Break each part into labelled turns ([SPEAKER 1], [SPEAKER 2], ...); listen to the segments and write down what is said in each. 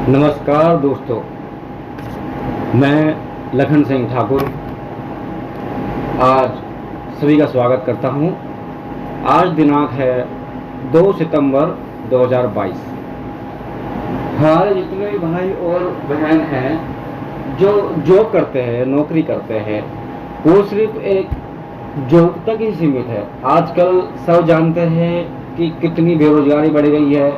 [SPEAKER 1] नमस्कार दोस्तों, मैं लखन सिंह ठाकुर आज सभी का स्वागत करता हूं। आज दिनांक है 2 सितंबर 2022। हमारे जितने भी भाई और बहन हैं जो जॉब करते हैं, नौकरी करते हैं, वो सिर्फ एक जॉब तक ही सीमित है। आजकल सब जानते हैं कि कितनी बेरोजगारी बढ़ गई है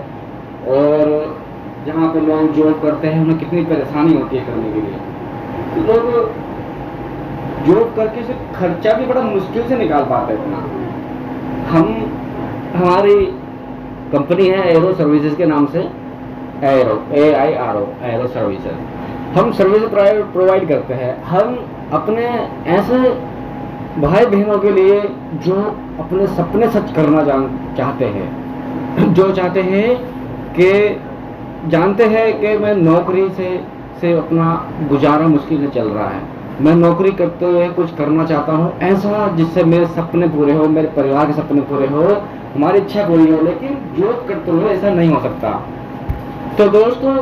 [SPEAKER 1] और जहाँ पे लोग जॉब करते हैं उन्हें कितनी परेशानी होती है करने के लिए। तो लोग जॉब करके से खर्चा भी बड़ा मुश्किल से निकाल पाते हैं अपना। हमारी कंपनी है एरो सर्विसेज के नाम से, एरो AIRO एरो सर्विसेज। हम सर्विस प्रोवाइड करते हैं। हम अपने ऐसे भाई बहनों के लिए जो अपने सपने सच करना चाहते हैं, जो चाहते हैं कि जानते हैं कि मैं नौकरी से अपना गुजारा मुश्किल से चल रहा है, मैं नौकरी करते हुए कुछ करना चाहता हूँ ऐसा जिससे मेरे सपने पूरे हो, मेरे परिवार के सपने पूरे हो, हमारी इच्छा पूरी हो, लेकिन जॉब करते हुए ऐसा नहीं हो सकता। तो दोस्तों,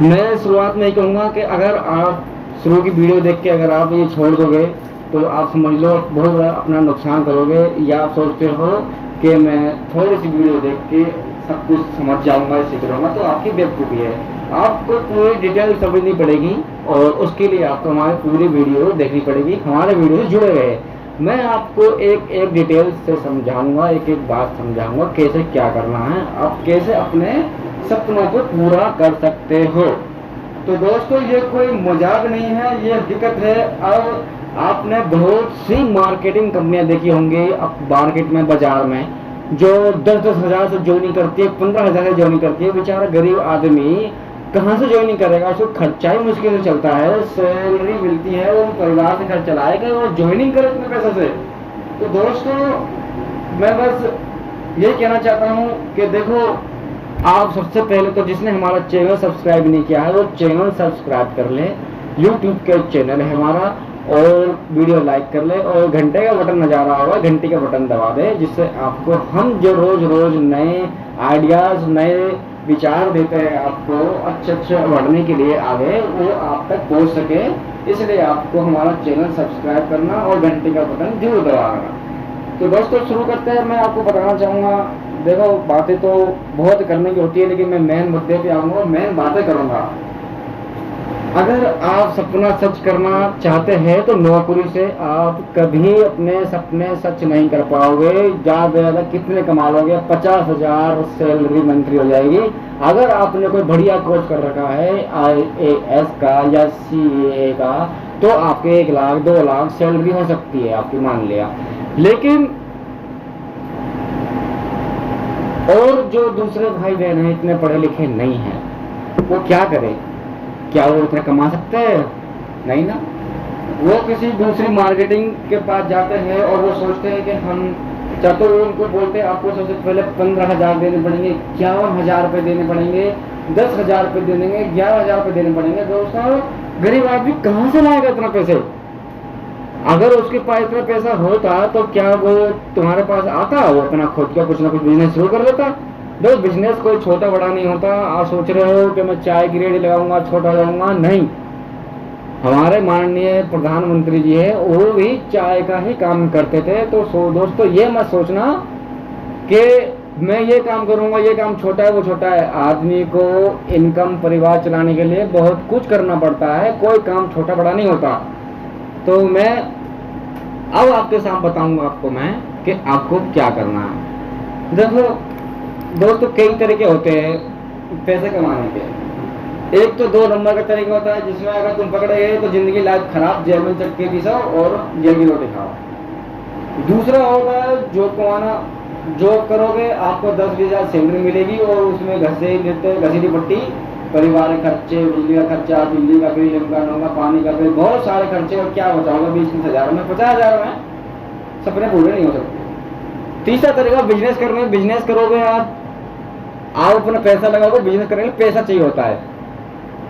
[SPEAKER 1] मैं शुरुआत में ही कहूँगा कि अगर आप शुरू की वीडियो देख के अगर आप ये छोड़ दोगे तो आप समझ लो बहुत बड़ा अपना नुकसान करोगे, या आप सोचते हो कि मैं थोड़ी सी वीडियो देख के सब कुछ समझ जाऊंगा, सीख लूँगा, तो आपकी बेवकूफ़ी है। आपको पूरी डिटेल समझनी पड़ेगी और उसके लिए आपको हमारी पूरी वीडियो देखनी पड़ेगी, हमारे वीडियो से जुड़े रहे। मैं आपको एक एक डिटेल से समझाऊंगा, एक एक बात समझाऊंगा कैसे क्या करना है, आप कैसे अपने सपनों को पूरा कर सकते हो। तो दोस्तों, ये कोई मजाक नहीं है, ये हकीकत है। और आपने बहुत सी मार्केटिंग कंपनियां देखी होंगी अब मार्केट में, बाजार में, जो 10-10 हज़ार से ज्वाइनिंग करती है, 15,000 से ज्वाइनिंग करती है। बेचारा गरीब आदमी कहाँ से ज्वाइनिंग करेगा, उसको खर्चा ही मुश्किल से चलता है, सैलरी मिलती है, वो परिवार से खर्च चलाएगा, वो ज्वाइनिंग करे इतने पैसे से। तो दोस्तों, मैं बस यही कहना चाहता हूँ कि देखो, आप सबसे पहले तो जिसने हमारा चैनल सब्सक्राइब नहीं किया है वो चैनल सब्सक्राइब कर ले। यूट्यूब के चैनल है हमारा, और वीडियो लाइक कर ले और घंटे का बटन नजर आ रहा होगा, घंटी का बटन दबा दे, जिससे आपको हम जो रोज रोज नए आइडियाज, नए विचार देते हैं आपको अच्छे बढ़ने के लिए आगे, वो आप तक पहुंच सके। इसलिए आपको हमारा चैनल सब्सक्राइब करना और घंटी का बटन जरूर दबाना। तो दोस्तों, शुरू करते हैं। मैं आपको बताना चाहूँगा, देखो बातें तो बहुत करने की होती है, लेकिन मैं मेन मुद्दे पे आऊँगा, मेन बातें करूँगा। अगर आप सपना सच करना चाहते हैं तो नौकरी से आप कभी अपने सपने सच नहीं कर पाओगे। ज़्यादा से ज़्यादा कितने कमा लोगे? 50,000 सैलरी मंथली हो जाएगी। अगर आपने कोई बढ़िया कोर्स कर रखा है IAS का या CA का, तो आपके 1 लाख 2 लाख सैलरी हो सकती है आपकी, मान लिया। लेकिन और जो दूसरे भाई बहन हैं इतने पढ़े लिखे नहीं हैं, वो क्या करें? क्या वो उतना कमा सकते हैं? नहीं ना। वो किसी दूसरी मार्केटिंग के पास जाते हैं और वो सोचते हैं कि हम चाहते, वो उनको बोलते हैं आपको सबसे पहले 15,000 देने पड़ेंगे, 51,000 रुपये देने पड़ेंगे, 10,000 रुपये देंगे, 11,000 रुपये देने पड़ेंगे। दोस्तों, गरीब आदमी कहाँ से लाएगा इतना पैसे? अगर उसके पास इतना पैसा होता तो क्या वो तुम्हारे पास आता? वो अपना खुद का कुछ ना कुछ बिजनेस शुरू कर लेता। दोस्त, बिजनेस कोई छोटा बड़ा नहीं होता। आप सोच रहे हो कि मैं चाय की रेडी लगाऊंगा, छोटा लगाऊंगा, नहीं। हमारे माननीय प्रधानमंत्री जी है, वो भी चाय का ही काम करते थे। तो दोस्तों, ये मत सोचना कि मैं ये काम करूंगा, ये काम छोटा है, वो छोटा है। आदमी को इनकम, परिवार चलाने के लिए बहुत कुछ करना पड़ता है, कोई काम छोटा बड़ा नहीं होता। तो मैं अब आपके साथ बताऊंगा आपको मैं कि आपको क्या करना है। देखो दोस्तों, कई तरीके होते हैं पैसे कमाने के। एक तो 2 नंबर का तरीका होता है, जिसमें अगर तुम पकड़े गए तो जिंदगी लाइफ खराब, जेल में चक्के पिसाओ और जेल की रोटी खाओ। दूसरा होगा जॉब कमाना। जॉब करोगे, आपको 10-20 हज़ार सैलरी मिलेगी और उसमें घसीटी पट्टी, परिवार के खर्चे, बिजली का खर्चा, बिजली का बिल, इनका होगा, पानी का बिल, बहुत सारे खर्चे, और क्या बचाओगे? 20-30 हज़ार में, 50 हज़ार में सपने पूरे नहीं हो सकते। तीसरा तरीका बिजनेस करने। बिजनेस करोगे आप अपना पैसा लगाओगे, बिजनेस करने के लिए पैसा चाहिए होता है।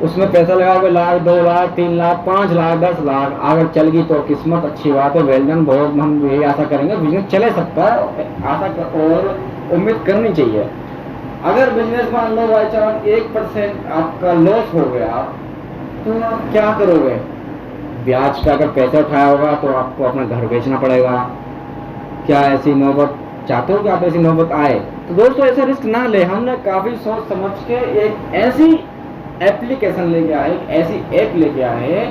[SPEAKER 1] उसमें पैसा लगाओगे, 1 लाख, 2 लाख, 3 लाख, 5 लाख, 10 लाख। अगर चल गई तो किस्मत, अच्छी बात है, वेल डन। बहुत हम यही आशा करेंगे बिजनेस चले सकता है, आशा और उम्मीद करनी चाहिए। अगर बिजनेस मान लो बाई चांस 1% आपका लॉस हो गया तो आप क्या करोगे? ब्याज का अगर पैसा उठाया होगा तो आपको अपना घर बेचना पड़ेगा। क्या ऐसी नौबत चाहते हो कि आप ऐसी नौबत आए? तो दोस्तों ऐसा रिस्क ना ले। हमने काफ़ी सोच समझ के एक ऐसी एप्लीकेशन लेके आए, एक ऐसी ऐप लेके आए,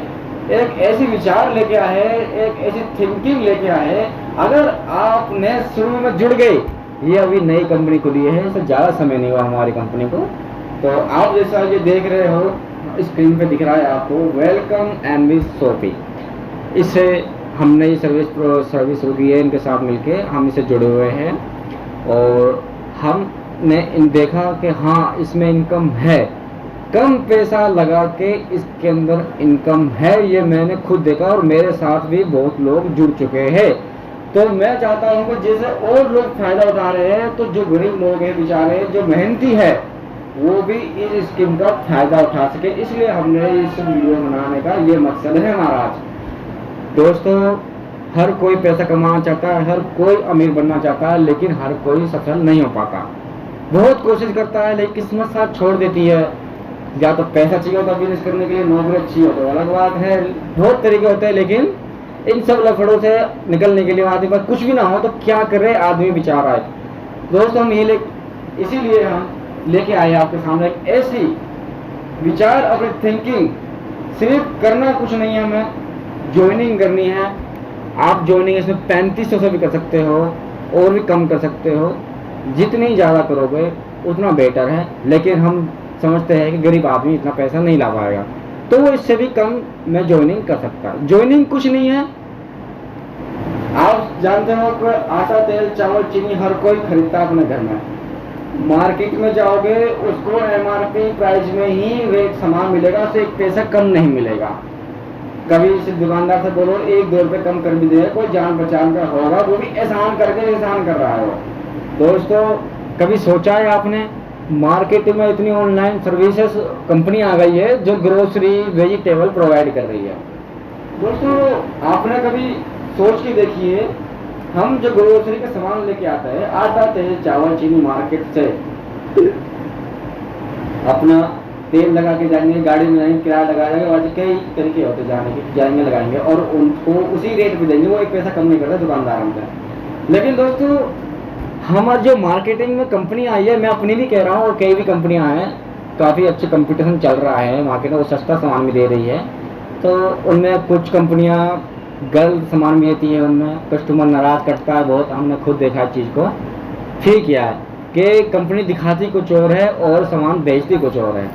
[SPEAKER 1] एक ऐसी विचार लेके आए, एक ऐसी थिंकिंग लेके आए। अगर आपने शुरू में जुड़ गए, ये अभी नई कंपनी खुली है, इससे ज़्यादा समय नहीं हुआ हमारी कंपनी को। तो आप जैसा ये देख रहे हो स्क्रीन पे दिख रहा है आपको, वेलकम एमवी शॉपिंग। इससे हमने ये सर्विस शुरू की है, इनके साथ मिलके हम इससे जुड़े हुए हैं और हमने देखा कि हाँ इसमें इनकम है, कम पैसा लगा के इसके अंदर इनकम है। ये मैंने खुद देखा और मेरे साथ भी बहुत लोग जुड़ चुके हैं। तो मैं चाहता हूँ कि जैसे और लोग फायदा उठा रहे हैं, तो जो गरीब लोग हैं बेचारे, जो मेहनती है, वो भी इस स्कीम का फायदा उठा सके। इसलिए हमने इस वीडियो बनाने का ये मकसद है हमारा आज। दोस्तों हर कोई पैसा कमाना चाहता है, हर कोई अमीर बनना चाहता है, लेकिन हर कोई सफल नहीं हो पाता। बहुत कोशिश करता है लेकिन किस्मत साथ छोड़ देती है। या तो पैसा चाहिए होता बिजनेस करने के लिए, नौकरी अच्छी हो तो अलग बात है, बहुत तरीके होते हैं। लेकिन इन सब लफड़ों से निकलने के लिए आदमी पर कुछ भी ना हो तो क्या करे आदमी बेचारा है। दोस्तों हम इसीलिए हम लेके आए आपके सामने एक ऐसी विचार, अपनी थिंकिंग। सिर्फ करना कुछ नहीं है, हमें ज्वाइनिंग करनी है। आप ज्वाइनिंग इसमें 3500 से भी कर सकते हो और भी कम कर सकते हो। जितनी ज़्यादा करोगे उतना बेटर है, लेकिन हम समझते हैं कि गरीब आदमी इतना पैसा नहीं ला पाएगा, तो वो इससे भी कम में ज्वाइनिंग कर सकता है। ज्वाइनिंग कुछ नहीं है, आप जानते हो कि आटा, तेल, चावल, चीनी हर कोई खरीदता है अपने घर में। मार्केट में जाओगे उसको MRP प्राइस में ही रेट सामान मिलेगा, उससे एक पैसा कम नहीं मिलेगा। कभी इस दुकानदार से बोलो 1-2 रुपये कम कर भी दे, कोई जान पहचान का होगा, वो भी एहसान करके एहसान कर रहा है। दोस्तों कभी सोचा है आपने, मार्केट में इतनी ऑनलाइन सर्विसेज कंपनी आ गई है जो ग्रोसरी वेजिटेबल प्रोवाइड कर रही है। दोस्तों आपने कभी सोच के देखिए, हम जो ग्रोसरी का सामान लेके आते हैं, आटा, तेल, चावल, चीनी मार्केट से, अपना तेल लगा के जाएंगे, गाड़ी में जाएंगे, किराया लगा जाएंगे, और कई तरीके होते जाने के, जाएंगे लगाएंगे और उनको उसी रेट पे देंगे, वो एक पैसा कम नहीं करता दुकानदार हमसे। लेकिन दोस्तों हमारी जो मार्केटिंग में कंपनी आई है, मैं अपनी भी कह रहा हूँ और कई भी कंपनियां हैं, काफ़ी अच्छी कंपटीशन चल रहा है मार्केट में, वो सस्ता सामान भी दे रही है। तो उनमें कुछ कंपनियां गलत सामान भी देती है, उनमें कस्टमर नाराज़ करता है बहुत। हमने खुद देखा चीज़ को, ठीक किया है कि कंपनी दिखाती कुछ और है और सामान बेचती कुछ और है।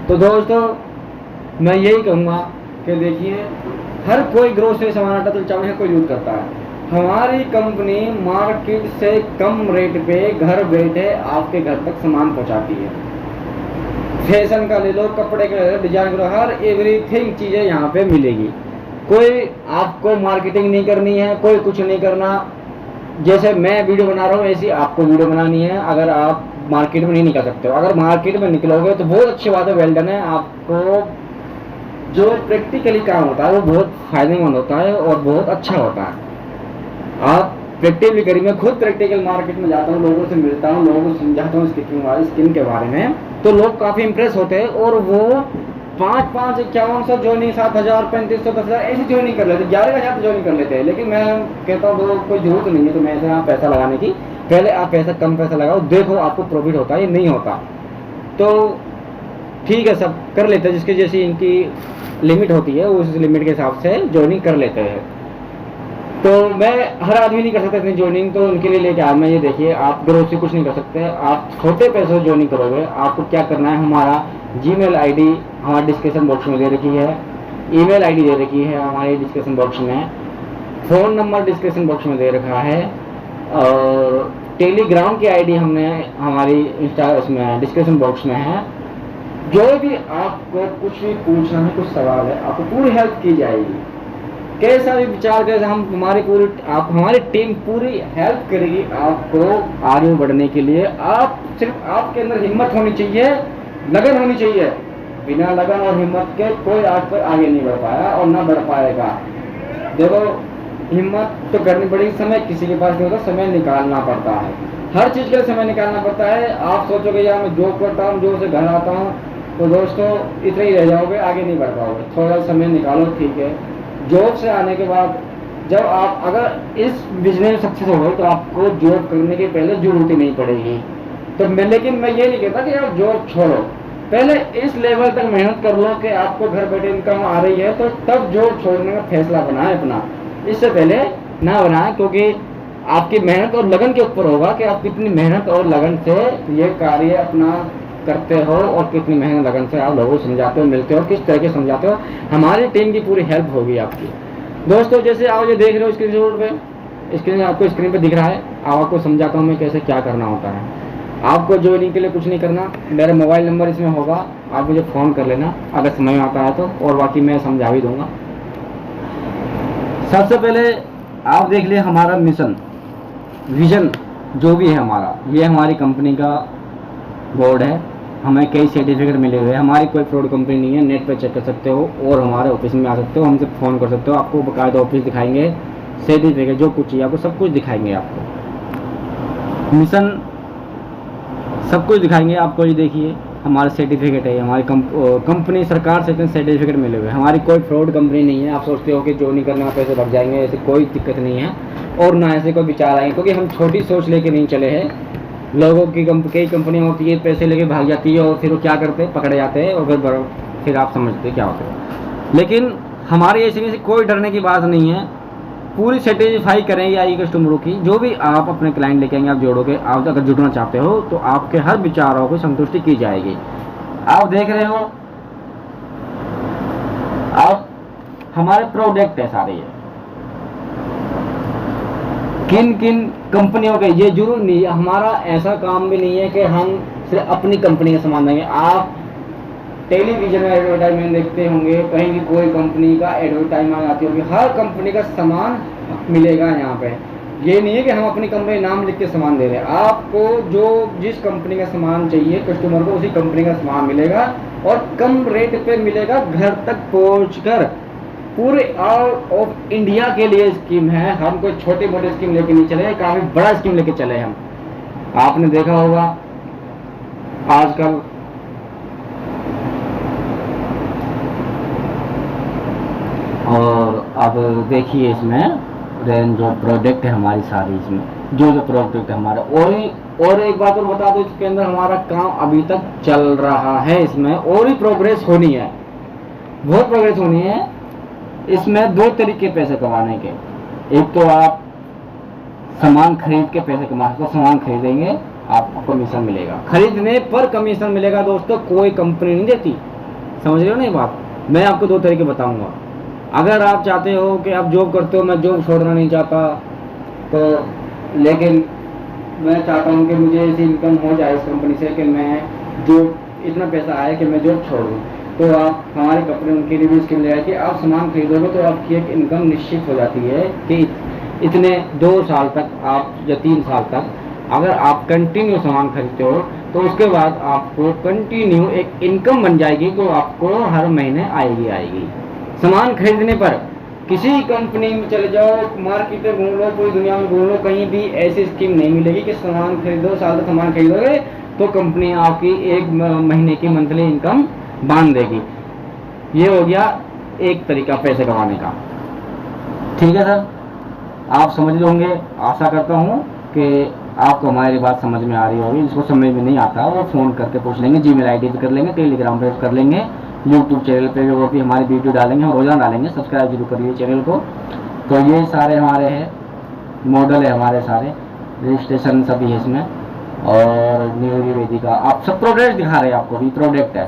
[SPEAKER 1] तो दोस्तों मैं यही कहूँगा कि देखिए हर कोई ग्रोसरी सामान, आटा, तेल, चावल हर कोई यूज़ करता है। हमारी कंपनी मार्केट से कम रेट पे घर बैठे आपके घर तक सामान पहुंचाती है। फैशन का ले लो, कपड़े का ले लो, डिजाइन का, हर एवरीथिंग चीज़ें यहाँ पे मिलेगी। कोई आपको मार्केटिंग नहीं करनी है, कोई कुछ नहीं करना। जैसे मैं वीडियो बना रहा हूँ ऐसी आपको वीडियो बनानी है। अगर आप मार्केट में नहीं निकल सकते हो, अगर मार्केट में निकलोगे तो बहुत अच्छी बात है, वेल डन है। आपको जो प्रैक्टिकली काम होता है वो बहुत फायदेमंद होता है और बहुत अच्छा होता है। आप प्रैक्टिकली करिए। मैं खुद प्रैक्टिकल मार्केट में जाता हूँ, लोगों से मिलता हूँ, लोगों को समझाता हूँ स्किन के बारे में, तो लोग काफ़ी इंप्रेस होते हैं और वो 5-5, 5100 ज्वाइनिंग, 7000, 3500, 10,000 ऐसी ज्वाइनिंग कर लेते हैं, 11,000 ज्वाइनिंग कर लेते हैं। लेकिन मैं कहता हूँ कोई जरूरत नहीं है तुम्हें ऐसा पैसा लगाने की। पहले आप कम पैसा लगाओ, देखो आपको प्रॉफिट होता है या नहीं होता। तो ठीक है, सब कर लेते हैं, जिसकी जैसी इनकी लिमिट होती है उस लिमिट के हिसाब से ज्वाइनिंग कर लेते हैं। तो मैं हर आदमी नहीं कर सकता इतनी ज्वाइनिंग, तो उनके लिए लेके आया मैं। ये देखिए आप ग्रोसरी कुछ नहीं कर सकते, आप छोटे पैसों से ज्वाइनिंग करोगे। आपको क्या करना है, हमारा जीमेल आईडी हमारे डिस्क्रिप्शन बॉक्स में दे रखी है, ईमेल आईडी दे रखी है हमारे डिस्क्रिप्शन बॉक्स में, फ़ोन नंबर डिस्क्रिप्शन बॉक्स में दे रखा है, और टेलीग्राम की आईडी हमने हमारी उसमें डिस्क्रिप्शन बॉक्स में है। जो भी आपको कुछ भी पूछना है, कुछ सवाल है, आपको पूरी हेल्प की जाएगी। कैसा भी विचार कैसे हमारी टीम पूरी हेल्प करेगी आपको आगे बढ़ने के लिए। आप सिर्फ आपके अंदर हिम्मत होनी चाहिए, लगन होनी चाहिए। बिना लगन और हिम्मत के कोई आज तक आगे नहीं बढ़ पाया और ना बढ़ पाएगा। देखो हिम्मत तो करनी पड़ेगी, समय किसी के पास नहीं होता, समय निकालना पड़ता है। हर चीज़ के लिए समय निकालना पड़ता है। आप सोचोगे यार मैं जॉब करता हूँ, जॉब से घर आता हूँ, तो दोस्तों इतने ही रह जाओगे, आगे नहीं बढ़ पाओगे। थोड़ा समय निकालो, ठीक है। जॉब से आने के बाद जब आप अगर इस बिजनेस सक्सेस हो गए तो आपको जॉब करने के पहले जरूरत ही नहीं पड़ेगी। तो लेकिन मैं ये नहीं कहता कि आप जॉब छोड़ो, पहले इस लेवल तक मेहनत कर लो कि आपको घर बैठे इनकम आ रही है, तो तब जॉब छोड़ने का फैसला बनाए अपना। इससे पहले ना बनाए, क्योंकि आपकी मेहनत और लगन के ऊपर होगा कि आप कितनी मेहनत और लगन से ये कार्य अपना करते हो और कितनी मेहनत लगन से आप लोगों को समझाते हो, मिलते हो, किस तरह के समझाते हो। हमारी टीम की पूरी हेल्प होगी आपकी। दोस्तों जैसे आप ये देख रहे हो स्क्रीनशॉट पे, स्क्रीन आपको स्क्रीन पे दिख रहा है, आपको समझाता हूँ मैं कैसे क्या करना होता है। आपको ज्वाइनिंग के लिए कुछ नहीं करना, मेरा मोबाइल नंबर इसमें होगा, आप मुझे फ़ोन कर लेना अगर समय आता है तो, और बाकी मैं समझा भी दूंगा। सबसे पहले आप देख लिए हमारा मिशन, विजन जो भी है हमारा, ये हमारी कंपनी का बोर्ड है। हमें कई सर्टिफिकेट मिले हुए हैं, हमारी कोई फ्रॉड कंपनी नहीं है, नेट पर चेक कर सकते हो और हमारे ऑफिस में आ सकते हो, हमसे फ़ोन कर सकते हो, आपको बाकायदा ऑफिस दिखाएंगे, सर्टिफिकेट जो कुछ चाहिए आपको सब कुछ दिखाएंगे। आपको मिशन सब कुछ दिखाएंगे आपको। ये देखिए हमारा सर्टिफिकेट है, हमारी कंपनी सरकार से सर्टिफिकेट मिले हुए हैं, हमारी कोई फ्रॉड कंपनी नहीं है। आप सोचते हो कि जो नहीं करना पैसे बढ़ जाएंगे, ऐसे कोई दिक्कत नहीं है और ना ऐसे कोई विचार आएंगे, क्योंकि हम छोटी सोच लेके नहीं चले हैं। लोगों की कई कंपनियाँ होती है, पैसे लेके भाग जाती है और फिर वो क्या करते हैं, पकड़े जाते हैं और फिर आप समझते क्या होता है। लेकिन हमारी ऐसी कोई डरने की बात नहीं है, पूरी सेटिस्फाई करेंगे आई कस्टमरों की। जो भी आप अपने क्लाइंट लेके आएंगे, आप जोड़ोगे, आप अगर जुड़ना चाहते हो तो आपके हर विचारों को संतुष्टि की जाएगी। आप देख रहे हो, आप हमारे प्रोडक्ट है सारे, ये किन किन कंपनियों के, ये जरूर नहीं, हमारा ऐसा काम भी नहीं है कि हम सिर्फ अपनी कंपनी का सामान देंगे। आप टेलीविजन में एडवर्टाइजमेंट देखते होंगे, कहीं भी कोई कंपनी का एडवर्टाइजमेंट आती होगी, हर कंपनी का सामान मिलेगा यहाँ पे। ये नहीं है कि हम अपनी कंपनी नाम लिख के सामान दे रहे हैं, आपको जो जिस कंपनी का सामान चाहिए कस्टमर को उसी कंपनी का सामान मिलेगा और कम रेट पे मिलेगा, घर तक पहुंचकर। पूरे ऑल ऑफ इंडिया के लिए स्कीम है, हम कोई छोटी मोटी स्कीम लेके नहीं चले, काफी बड़ा स्कीम लेके चले हम। आपने देखा होगा आजकल और अब देखिए इसमें रेंज जो प्रोडक्ट है हमारी सारी, इसमें जो जो प्रोडक्ट है हमारा। और एक बात और बता दो, इसके अंदर हमारा काम अभी तक चल रहा है, इसमें और ही प्रोग्रेस होनी है, बहुत प्रोग्रेस होनी है। इसमें दो तरीके पैसे कमाने के, एक तो आप सामान खरीद के पैसे कमा सकते हो, सामान खरीदेंगे आपको कमीशन मिलेगा, खरीदने पर कमीशन मिलेगा। दोस्तों कोई कंपनी नहीं देती, समझ रहे हो ना ये बात। मैं आपको दो तरीके बताऊंगा। अगर आप चाहते हो कि आप जॉब करते हो, मैं जॉब छोड़ना नहीं चाहता, तो लेकिन मैं चाहता हूं कि मुझे ऐसी इनकम हो जाए इस कंपनी से कि मैं जो इतना पैसा आए कि मैं जॉब छोड़ दूँ, तो आप हमारी कंपनी उनकी रिव्यू स्कीम ले आए कि आप सामान खरीदोगे तो आपकी एक इनकम निश्चित हो जाती है कि इतने 2 साल तक आप या 3 साल तक अगर आप कंटिन्यू सामान खरीदते हो तो उसके बाद आपको कंटिन्यू एक इनकम बन जाएगी, तो आपको हर महीने आएगी। सामान खरीदने पर किसी कंपनी में चले जाओ, मार्केट में घूम लो, पूरी दुनिया में घूम लो, कहीं भी ऐसी स्कीम नहीं मिलेगी कि सामान खरीदो, साल तक सामान खरीदोगे तो कंपनी आपकी एक महीने की मंथली इनकम बांध देगी। ये हो गया एक तरीका पैसे कमाने का। ठीक है सर, आप समझ लोगे, आशा करता हूँ कि आपको हमारी बात समझ में आ रही होगी। जिसको समझ में नहीं आता वो फ़ोन करके पूछ लेंगे, जीमेल आईडी पे कर लेंगे, टेलीग्राम पे कर लेंगे, यूट्यूब चैनल पे वो भी हमारी वीडियो डालेंगे, हम रोज़ाना डालेंगे, सब्सक्राइब जरूर करिए चैनल को। तो ये सारे हमारे हैं मॉडल है, हमारे सारे रजिस्ट्रेशन सभी है इसमें, और न्यू वेदिका आप सब प्रोडक्ट दिखा रहे हैं आपको, भी प्रोडक्ट है।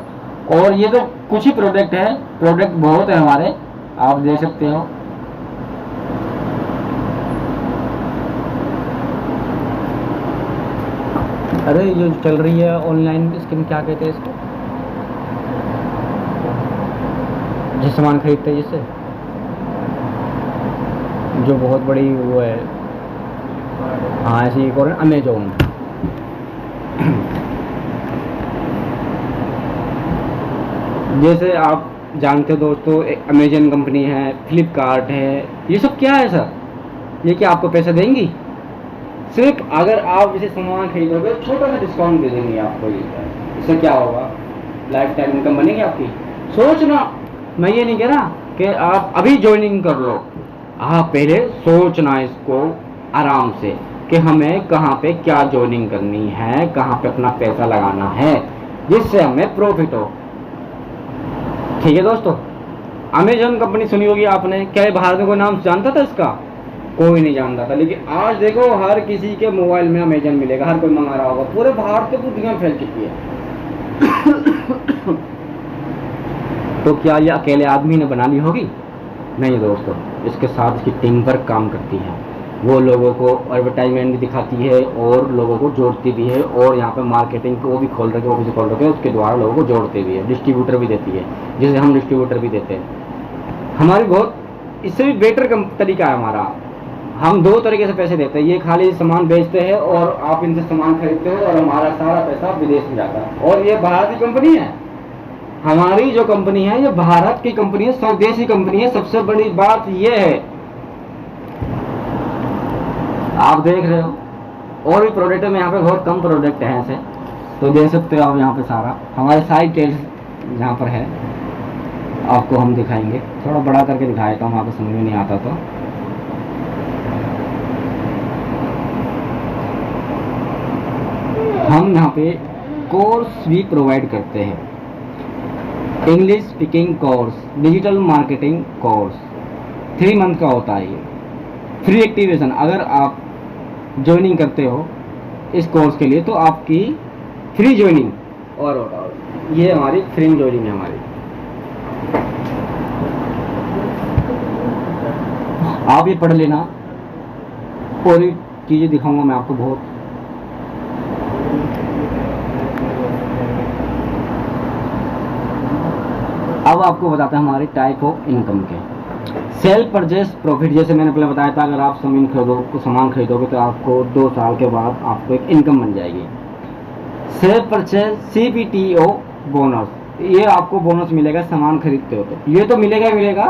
[SPEAKER 1] और ये तो कुछ ही प्रोडक्ट है, प्रोडक्ट बहुत है हमारे, आप देख सकते हो। अरे ये चल रही है ऑनलाइन स्कीम, क्या कहते हैं इसको, जिस सामान खरीदते हैं जिससे, जो बहुत बड़ी वो है, हाँ ऐसी एक और अमेजोन। जैसे आप जानते हो दोस्तों, एक अमेजन कंपनी है, फ्लिपकार्ट है, ये सब क्या है सर, ये क्या आपको पैसा देंगी? सिर्फ अगर आप इसे सामान खरीदोगे छोटा सा डिस्काउंट दे देंगे आपको। ये इससे क्या होगा, लाइफ टाइम इनकम बनेगी आपकी। सोचना, मैं ये नहीं कह रहा कि आप अभी ज्वाइनिंग कर लो, आप पहले सोचना इसको आराम से कि हमें कहाँ पे क्या ज्वाइनिंग करनी है, कहाँ पे अपना पैसा लगाना है जिससे हमें प्रॉफिट हो। ठीक है दोस्तों, अमेजन कंपनी सुनी होगी आपने, क्या ये भारत में कोई नाम जानता था इसका? कोई नहीं जानता था, लेकिन आज देखो हर किसी के मोबाइल में अमेजन मिलेगा, हर कोई मंगा रहा होगा, पूरे भारत के पूरी दुनिया में फैल चुकी है। तो क्या ये अकेले आदमी ने बना ली होगी? नहीं दोस्तों, इसके साथ इसकी टीम वर्क काम करती है। वो लोगों को एडवर्टाइजमेंट भी दिखाती है और लोगों को जोड़ती भी है, और यहाँ पे मार्केटिंग को भी खोल रखे, ऑफिस खोल रखे, उसके द्वारा लोगों को जोड़ते भी है, डिस्ट्रीब्यूटर भी देती है, जिसे हम डिस्ट्रीब्यूटर भी देते हैं। हमारी बहुत इससे भी बेटर तरीका है हमारा। हम दो तरीके से पैसे देते हैं, ये खाली सामान बेचते हैं और आप इनसे सामान खरीदते हो और हमारा सारा पैसा विदेश में जाता है। और ये भारत की कंपनी है, हमारी जो कंपनी है ये भारत की कंपनी है, स्वदेशी कंपनी है। सबसे बड़ी बात ये है, आप देख रहे हो और भी प्रोडक्ट में यहाँ पे बहुत कम प्रोडक्ट हैं ऐसे, तो देख सकते हो आप यहाँ पे सारा हमारे साइड टेल्स यहाँ पर है, आपको हम दिखाएंगे। थोड़ा बड़ा करके दिखाया था, वहाँ पे समझ में नहीं आता तो हम यहाँ पे कोर्स भी प्रोवाइड करते हैं, English speaking course, digital marketing course, 3 month का होता है ये, फ्री एक्टिवेशन। अगर आप ज्वाइनिंग करते हो इस कोर्स के लिए तो आपकी फ्री ज्वाइनिंग, और ये हमारी फ्री ज्वाइनिंग है हमारी। आप ये पढ़ लेना, और चीज़ें दिखाऊंगा मैं आपको बहुत। अब आपको बताते हैं हमारे टाइप ऑफ इनकम के। सेल परचेस प्रॉफिट, जैसे मैंने पहले बताया था, अगर आप सामान खरीदोगे तो आपको 2 साल के बाद आपको एक इनकम बन जाएगी। सेल परचेस CPTO बोनस, ये आपको बोनस मिलेगा सामान खरीदते हो तो, ये तो मिलेगा ही मिलेगा,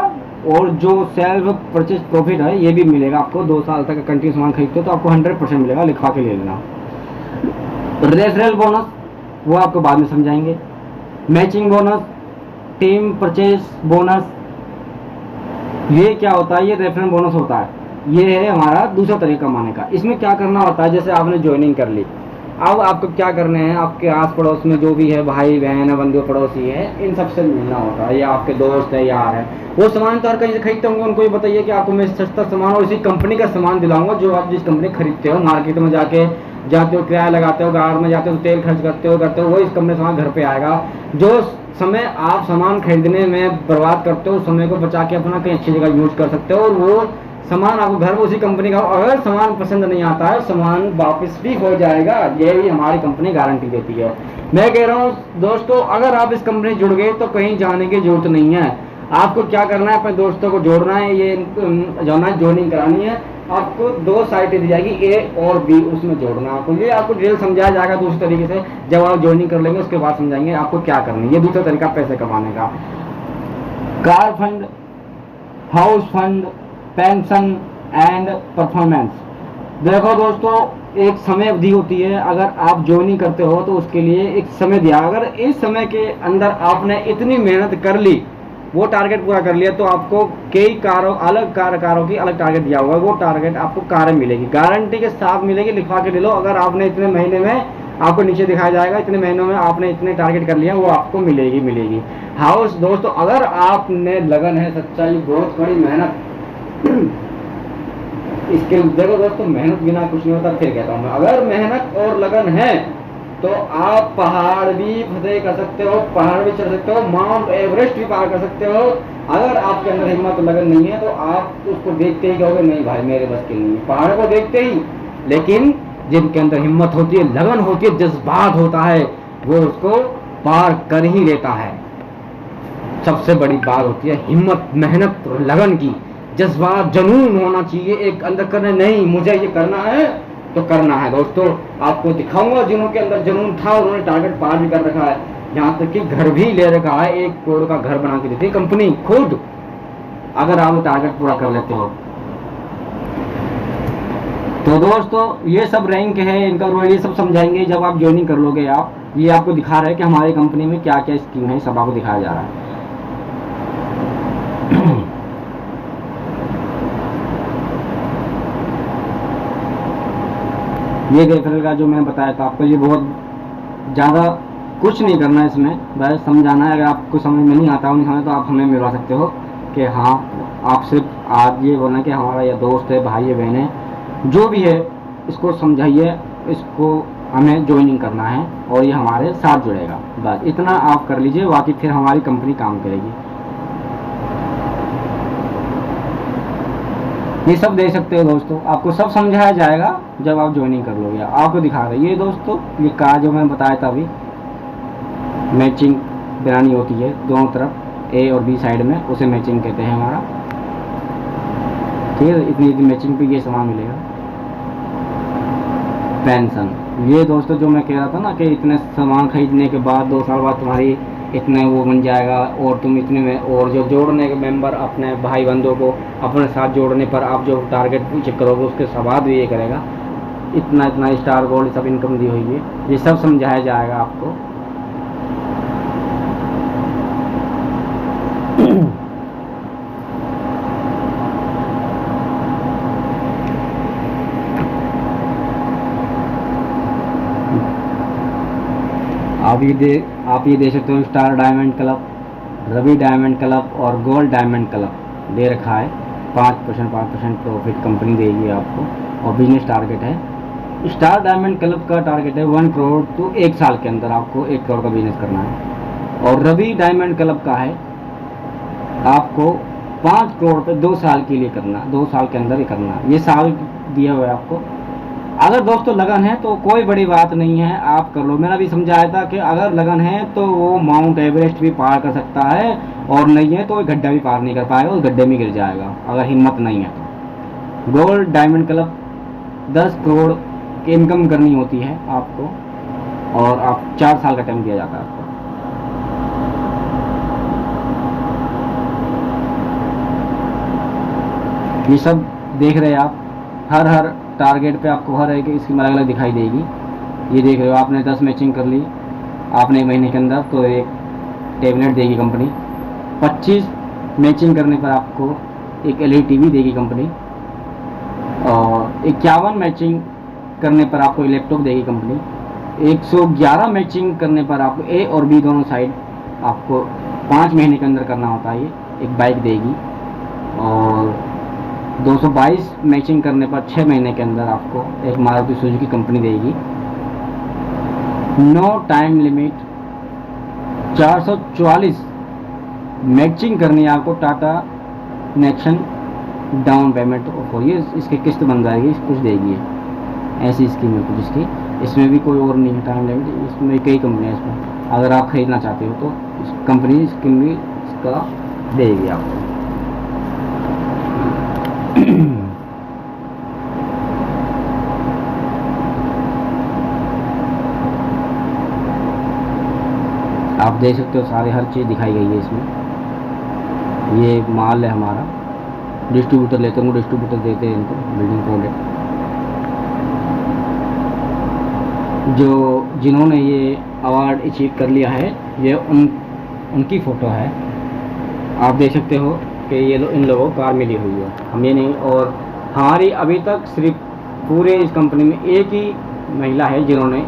[SPEAKER 1] और जो सेल्फ परचेस प्रॉफिट है ये भी मिलेगा आपको। 2 साल तक कंटिन्यू सामान खरीदते हो तो आपको 100% मिलेगा, लिखवा के ले लेना। रेफरल बोनस वो आपको बाद में समझाएंगे। Matching bonus, team purchase bonus, ये क्या होता है? ये रेफरेंस बोनस होता है। ये है हमारा दूसरा तरीका कमाने का। इसमें क्या करना होता है, जैसे आपने ज्वाइनिंग कर ली, अब आपको क्या करने हैं, आपके आस पड़ोस में जो भी है, भाई बहन है, बंधु पड़ोसी है, इन सबसे मिलना होता है, या आपके दोस्त है, यार है, वो सामान तो हर कहीं से खरीदते होंगे, उनको ये बताइए कि आपको मैं सस्ता सामान और इसी कंपनी का सामान दिलाऊंगा जो आप जिस कंपनी खरीदते हो। मार्केट में जाते हो, किराया लगाते हो, गाँव में जाते हो, तेल खर्च करते हो, वो इस कंपनी सामान घर पे आएगा। जो समय आप सामान खरीदने में बर्बाद करते हो, उस समय को बचा के अपना कहीं अच्छी जगह यूज कर सकते हो, और वो सामान आपको घर में उसी कंपनी का, अगर सामान पसंद नहीं आता है सामान वापस भी हो जाएगा, ये भी हमारी कंपनी गारंटी देती है। मैं कह रहा हूँ दोस्तों, अगर आप इस कंपनी जुड़ गए तो कहीं जाने की जरूरत नहीं है। आपको क्या करना है, अपने दोस्तों को जोड़ना है, ये ज्वाइनिंग करानी है। आपको 2 साइटें दी जाएगी, A और B, उसमें जोड़ना आपको। ये आपको डिटेल समझाया जाएगा दूसरे तरीके से, जब आप ज्वाइनिंग कर लेंगे उसके बाद समझाएंगे आपको क्या करना है। ये दूसरा तरीका पैसे कमाने का। Car fund, house fund, pension and performance. देखो दोस्तों, एक समय अवधि होती है, अगर आप ज्वाइनिंग करते हो तो उसके लिए एक समय दिया, अगर इस समय के अंदर आपने इतनी मेहनत कर ली, वो टारगेट पूरा कर लिया, तो आपको कई कारों की अलग टारगेट दिया हुआ है, वो टारगेट आपको कारें मिलेगी, गारंटी के साथ मिलेगी, लिखवा के ले लो। अगर आपने इतने महीने में, आपको नीचे दिखाया जाएगा, इतने महीनों में आपने इतने टारगेट कर लिया, वो आपको मिलेगी। हाउस दोस्तों, अगर आपने लगन है, सच्चाई, बहुत बड़ी मेहनत इसके, देखो दोस्तों, मेहनत बिना कुछ नहीं होता। फिर कहता हूँ मैं, अगर मेहनत और लगन है तो आप पहाड़ भी फतेह कर सकते हो, पहाड़ भी चढ़ सकते हो, माउंट एवरेस्ट भी पार कर सकते हो। अगर आपके अंदर हिम्मत और लगन नहीं है तो आप उसको देखते ही कहोगे नहीं भाई मेरे बस की नहीं है, पहाड़ को देखते ही। लेकिन जिनके अंदर हिम्मत होती है, लगन होती है, जज्बात होता है, वो उसको पार कर ही लेता है। सबसे बड़ी बात होती है हिम्मत, मेहनत और लगन की, जज्बात, जुनून होना चाहिए एक अंदर करने, नहीं मुझे ये करना है तो करना है। दोस्तों आपको दिखाऊंगा जिन्हों के अंदर जुनून था, उन्होंने टारगेट पार भी कर रखा है, यहाँ तक कि घर भी ले रखा है, 1 करोड़ का घर बना के देती है कंपनी खुद, अगर आप टारगेट पूरा कर लेते हो। तो दोस्तों ये सब रैंक है इनका, ये सब समझाएंगे जब आप ज्वाइनिंग कर लोगे। आप ये आपको दिखा रहे हैं कि हमारी कंपनी में क्या क्या स्कीम है, सब आपको दिखाया जा रहा है। ये रेफरल का जो मैंने बताया था आपको, ये बहुत ज़्यादा कुछ नहीं करना है इसमें, बस समझाना है। अगर आपको समझ में नहीं आता हो, नहीं समझ तो आप हमें मिलवा सकते हो कि हाँ, आप सिर्फ आज ये बोलना कि हमारा ये दोस्त है, भाई है, बहन है, जो भी है, इसको समझाइए, इसको हमें ज्वाइनिंग करना है और ये हमारे साथ जुड़ेगा। बस इतना आप कर लीजिए, बाकी फिर हमारी कंपनी काम करेगी। ये सब देख सकते हो दोस्तों, आपको सब समझाया जाएगा जब आप ज्वाइनिंग कर लोगे। आपको दिखा रहे ये दोस्तों, ये कार जो मैंने बताया था अभी, मैचिंग बनानी होती है दोनों तरफ, ए और बी साइड में, उसे मैचिंग कहते हैं हमारा। ठीक है, इतनी मैचिंग पे ये सामान मिलेगा। पेंशन, ये दोस्तों जो मैं कह रहा था ना कि इतने सामान खरीदने के बाद 2 साल बाद तुम्हारी इतने वो बन जाएगा, और तुम इतने में, और जो जोड़ने के मेंबर अपने भाई बंधुओं को अपने साथ जोड़ने पर आप जो टारगेट चेक करोगे उसके बाद भी ये करेगा, इतना इतना स्टार गोल्ड सब इनकम दी हुई है, ये सब समझाया जाएगा आपको। आप ये दे सकते हो, स्टार डायमंड क्लब, रवि डायमंड क्लब और गोल्ड डायमंड क्लब दे रखा है। 5% प्रॉफिट कंपनी देगी आपको, और बिजनेस टारगेट है। स्टार डायमंड क्लब का टारगेट है 1 करोड़, तो 1 साल के अंदर आपको 1 करोड़ का बिजनेस करना है। और रवि डायमंड क्लब का है आपको 5 करोड़ पे 2 साल के लिए करना, 2 साल के अंदर ही करना। ये साल दिया हुआ है आपको। अगर दोस्तों लगन है तो कोई बड़ी बात नहीं है, आप कर लो। मैंने अभी समझाया था कि अगर लगन है तो वो माउंट एवरेस्ट भी पार कर सकता है, और नहीं है तो वो गड्ढा भी पार नहीं कर पाएगा, उस गड्ढे में गिर जाएगा अगर हिम्मत नहीं है तो। गोल्ड डायमंड क्लब 10 करोड़ की इनकम करनी होती है आपको, और आप 4 साल का टाइम दिया जाता है आपको। ये सब देख रहे हैं आप, हर टारगेट पे आपको हर एक इसकी अलग अलग दिखाई देगी। ये देख रहे हो, आपने 10 मैचिंग कर ली आपने महीने के अंदर, तो एक टैबलेट देगी कंपनी। 25 मैचिंग करने पर आपको एक LED टीवी देगी कंपनी, और 51 मैचिंग करने पर आपको लैपटॉप देगी कंपनी। 111 मैचिंग करने पर आपको ए और बी दोनों साइड आपको 5 महीने के अंदर करना होता है, ये एक बाइक देगी। और 222 मैचिंग करने पर 6 महीने के अंदर आपको एक मारुति सुजुकी कंपनी देगी। नो टाइम लिमिट 444 मैचिंग करनी है आपको, Tata Nexon down payment offer, ये इसकी किस्त बन जाएगी, कुछ देगी। ऐसी स्कीम है कुछ इसकी, इसमें भी कोई और नहीं है टाइम लिमिट, इसमें कई कंपनियाँ इसमें। अगर आप खरीदना चाहते हो तो इस कंपनी स्कीम भी इसका देगी आपको। आप देख सकते हो सारे हर चीज़ दिखाई गई है इसमें। ये माल है हमारा, डिस्ट्रीब्यूटर लेते हैं, डिस्ट्रीब्यूटर देते हैं इनको बिल्डिंग प्रोडक्ट। जो जिन्होंने ये अवार्ड अचीव कर लिया है, ये उनकी फ़ोटो है। आप देख सकते हो कि ये इन लोगों को कार मिली हुई है, हम ये नहीं। और हमारी अभी तक सिर्फ पूरे इस कंपनी में एक ही महिला है जिन्होंने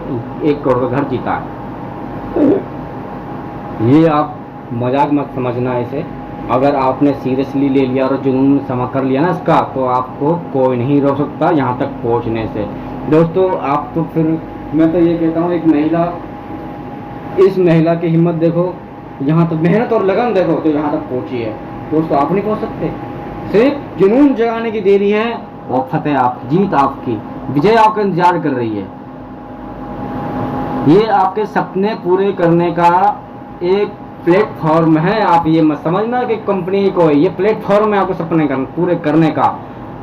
[SPEAKER 1] 1 करोड़ का घर जीता है। ये आप मजाक मत समझना इसे, अगर आपने सीरियसली ले लिया और जुनून समा कर लिया ना इसका, तो आपको कोई नहीं रोक सकता यहाँ तक पहुँचने से। दोस्तों आप तो फिर, मैं तो ये कहता हूँ, एक महिला, इस महिला की हिम्मत देखो, यहाँ तक मेहनत और लगन देखो तो यहाँ तक पहुँची है। दोस्तों आप नहीं पहुँच सकते, सिर्फ जुनून जगाने की देरी है, और फतेह आपकी, जीत आपकी, विजय आपका इंतजार कर रही है। ये आपके सपने पूरे करने का एक प्लेटफॉर्म है। आप ये मत समझना कि कंपनी को है, ये प्लेटफॉर्म है आपको सपने पूरे करने का।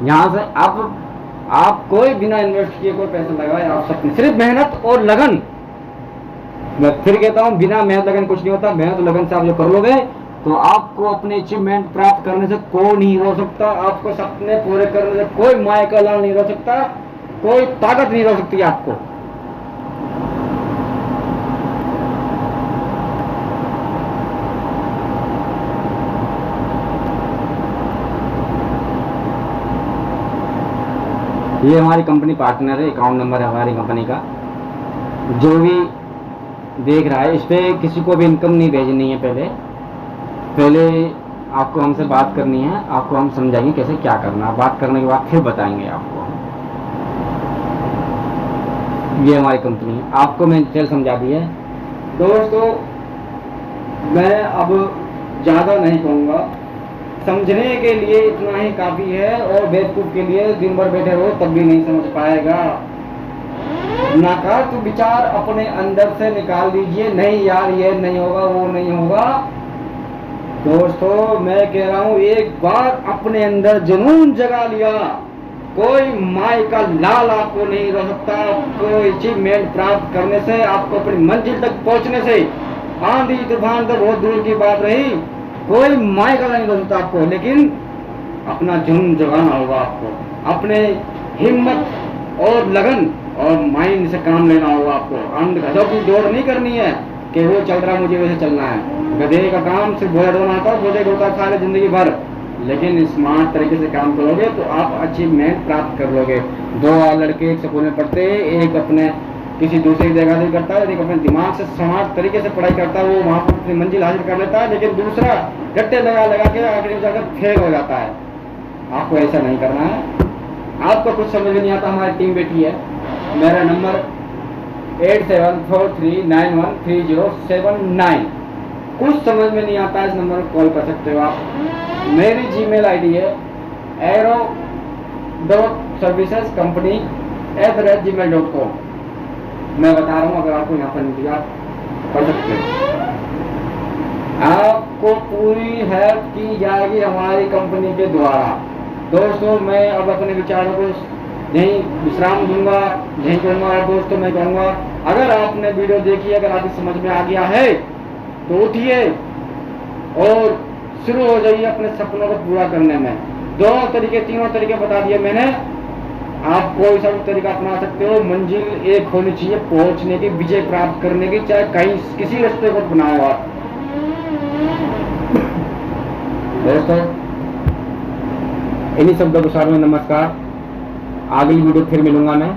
[SPEAKER 1] यहाँ से आप कोई बिना इन्वेस्ट किए कोई पैसा लगाए, आप सपने, सिर्फ मेहनत और लगन। मैं फिर कहता हूँ, बिना मेहनत लगन कुछ नहीं होता। मेहनत लगन से आप जो कर लोगे तो आपको अपने अचीवमेंट प्राप्त करने से कोई नहीं रोक सकता, आपको सपने पूरे करने से कोई माया का लाल नहीं रोक सकता। कोई ताकत नहीं रोक सकती आपको। ये हमारी कंपनी पार्टनर है, अकाउंट नंबर है हमारी कंपनी का। जो भी देख रहा है, इस पर किसी को भी इनकम नहीं भेजनी है। पहले आपको हमसे बात करनी है, आपको हम समझाएंगे कैसे क्या करना। बात करने के बाद फिर बताएंगे आपको। ये हमारी कंपनी है, आपको मैं डिटेल समझा दी है। दोस्तों मैं अब ज़्यादा नहीं कहूँगा, समझने के लिए इतना ही काफ़ी है। और बेवकूफ़ के लिए दिन भर बैठे रहो तब भी नहीं समझ पाएगा। नकारात्मक विचार अपने अंदर से निकाल दीजिए। नहीं यार ये नहीं होगा, वो नहीं होगा। दोस्तों मैं कह रहा हूँ, एक बार अपने अंदर जुनून जगा लिया, कोई माई का लाल आपको नहीं रोक सकता। कोई अचीवमेंट प्राप्त करने से, आपको अपनी मंजिल तक पहुंचने से, आंधी तूफान तो बहुत दूर की बात रही, कोई माई का नहीं रोक सकता आपको। लेकिन अपना जुनून जगाना होगा आपको, अपने हिम्मत और लगन और माइंड से काम लेना होगा आपको। अंधगधों की दौड़ नहीं करनी है कि वो चल रहा मुझे वैसे चलना है। गधे का काम सिर्फ बोझा ढोना आता है, बोझे ढोता सारे जिंदगी भर। लेकिन स्मार्ट तरीके से काम करोगे तो आप अचीवमेंट प्राप्त कर लोगे। दो लड़के एक स्कूल में पढ़ते हैं, एक अपने किसी दूसरी जगह से करता है, एक अपने दिमाग से स्मार्ट तरीके से पढ़ाई करता है, वो वहाँ पर अपनी मंजिल हासिल कर लेता है। लेकिन दूसरा गट्टे लगा लगा के आखिर में जाकर फेल हो जाता है। आपको ऐसा नहीं करना है। आपको कुछ समझ नहीं आता, हमारी टीम बैठी है। मेरा नंबर 8743913079। कुछ समझ में नहीं आता, इस नंबर पर कॉल कर सकते हो आप। मेरी जीमेल आईडी है aero.servicescompany@gmail.com। मैं बता रहा हूँ, अगर आपको यहाँ पर नहीं दिया पढ़ सकते हो। आपको पूरी हेल्प की जाएगी हमारी कंपनी के द्वारा। दोस्तों मैं अब अपने विचारों को यहीं विश्राम दूंगा, यहीं कहूँगा। दोस्तों मैं कहूँगा, अगर आपने वीडियो देखी, अगर आपकी समझ में आ गया है तो उठिए और शुरू हो जाइए अपने सपनों को पूरा करने में। दोनों तरीके, तीनों तरीके बता दिए मैंने। आप कोई सा भी तरीका अपना सकते हो। मंजिल एक होनी चाहिए पहुंचने की, विजय प्राप्त करने की, चाहे कहीं किसी रास्ते को बनाओ आप। दोस्तों इन्हीं शब्दों के साथ में नमस्कार। अगली वीडियो फिर मिलूंगा मैं।